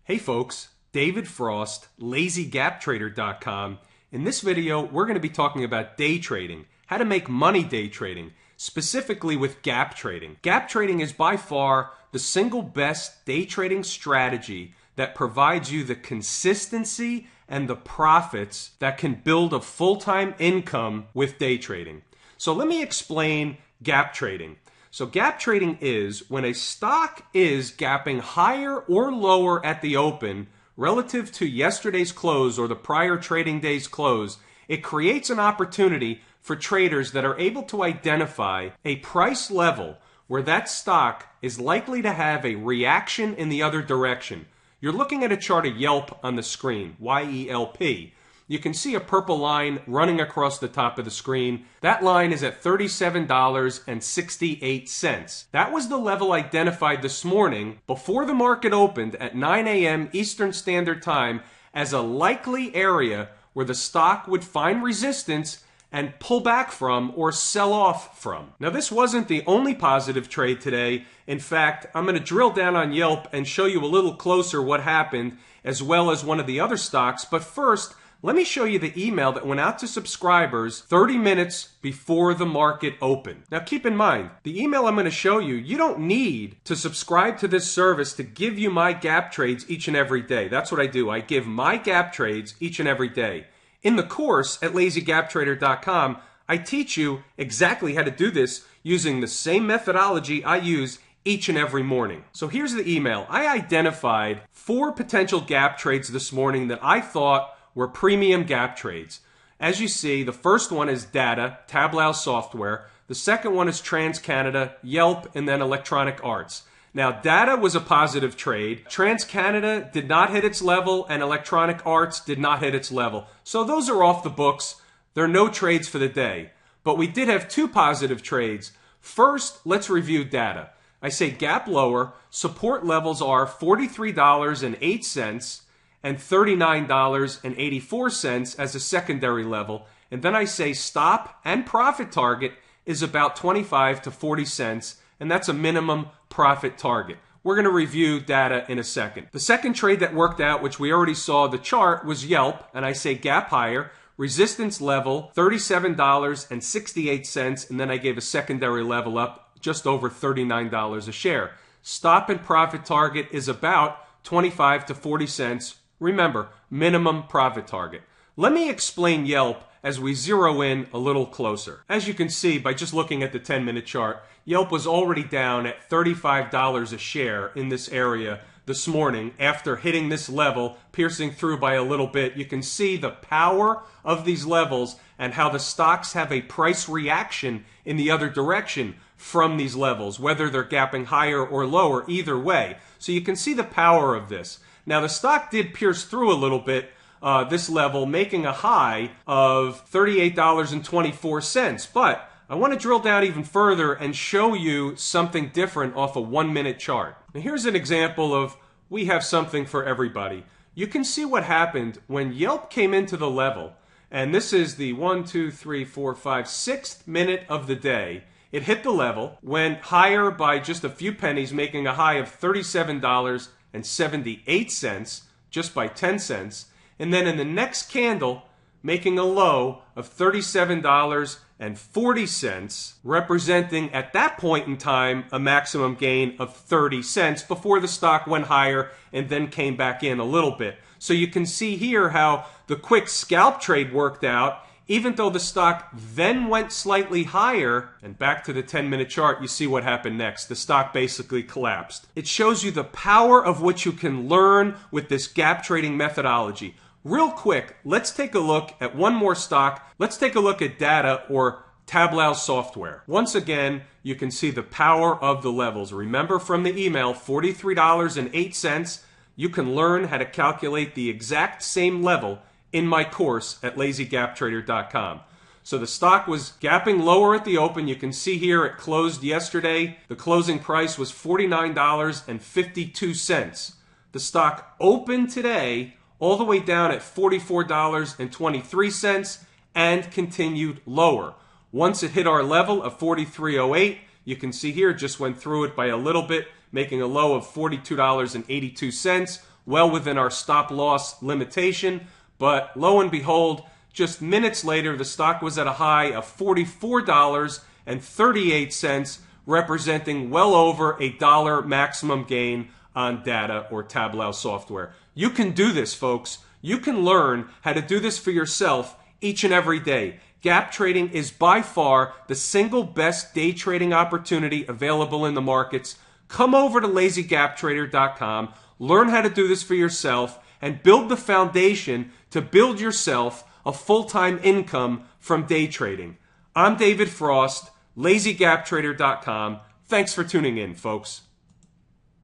Hey folks, David Frost, LazyGapTrader.com. In this video, we're going to be talking about day trading, how to make money day trading, specifically with gap trading. Gap trading is by far the single best day trading strategy that provides you the consistency and the profits that can build a full-time income with day trading. So let me explain gap trading. So gap trading is when a stock is gapping higher or lower at the open relative to yesterday's close or the prior trading day's close. It creates an opportunity for traders that are able to identify a price level where that stock is likely to have a reaction in the other direction. You're looking at a chart of Yelp on the screen, Y-E-L-P. You can see a purple line running across the top of the screen. That line is at $37.68. That was the level identified this morning before the market opened at 9 a.m. Eastern Standard Time as a likely area where the stock would find resistance and pull back from or sell off from. Now, this wasn't the only positive trade today. In fact, I'm going to drill down on Yelp and show you a little closer what happened, as well as one of the other stocks. But first, let me show you the email that went out to subscribers 30 minutes before the market opened. Now keep in mind, the email I'm going to show you, you don't need to subscribe to this service to give you my gap trades each and every day. That's what I do. I give my gap trades each and every day. In the course at LazyGapTrader.com, I teach you exactly how to do this using the same methodology I use each and every morning. So here's the email. I identified 4 potential gap trades this morning that I thought were premium gap trades. As you see, the first one is Data, Tableau Software. The second one is TransCanada, Yelp, and then Electronic Arts. Now, Data was a positive trade. TransCanada did not hit its level, and Electronic Arts did not hit its level. So those are off the books. There are no trades for the day. But we did have 2 positive trades. First, let's review Data. I say gap lower. Support levels are $43.08 and $39.84 as a secondary level. And then I say stop and profit target is about 25 to 40 cents, and that's a minimum profit target. We're going to review Data in a second. The second trade that worked out, which we already saw the chart, was Yelp, and I say gap higher, resistance level $37.68, and then I gave a secondary level up just over $39 a share. Stop and profit target is about 25 to 40 cents. Remember, minimum profit target. Let me explain Yelp as we zero in a little closer. As you can see by just looking at the 10-minute chart, Yelp was already down at $35 a share in this area this morning after hitting this level, piercing through by a little bit. You can see the power of these levels and how the stocks have a price reaction in the other direction from these levels, whether they're gapping higher or lower, either way. So you can see the power of this. Now, the stock did pierce through a little bit this level, making a high of $38.24. But I want to drill down even further and show you something different off a 1-minute chart. Now, here's an example of we have something for everybody. You can see what happened when Yelp came into the level. And this is the 6th minute of the day. It hit the level, went higher by just a few pennies, making a high of $37.78, just by 10 cents, and then in the next candle, making a low of $37.40, representing at that point in time a maximum gain of 30 cents before the stock went higher and then came back in a little bit. So you can see here how the quick scalp trade worked out. Even though the stock then went slightly higher, and back to the 10-minute chart, you see what happened next. The stock basically collapsed. It shows you the power of what you can learn with this gap trading methodology. Real quick, let's take a look at one more stock. Let's take a look at Data or Tableau Software. Once again, you can see the power of the levels. Remember from the email, $43.08. You can learn how to calculate the exact same level in my course at LazyGapTrader.com. So the stock was gapping lower at the open. You can see here it closed yesterday. The closing price was $49.52. The stock opened today all the way down at $44.23 and continued lower. Once it hit our level of 43.08, you can see here it just went through it by a little bit, making a low of $42.82. well within our stop loss limitation. But lo and behold, just minutes later, the stock was at a high of $44.38, representing well over $1 maximum gain on data or Tableau software. You can do this, folks. You can learn how to do this for yourself each and every day. Gap trading is by far the single best day trading opportunity available in the markets. Come over to lazygaptrader.com, learn how to do this for yourself, and build the foundation to build yourself a full-time income from day trading. I'm David Frost, lazygaptrader.com. Thanks for tuning in, folks.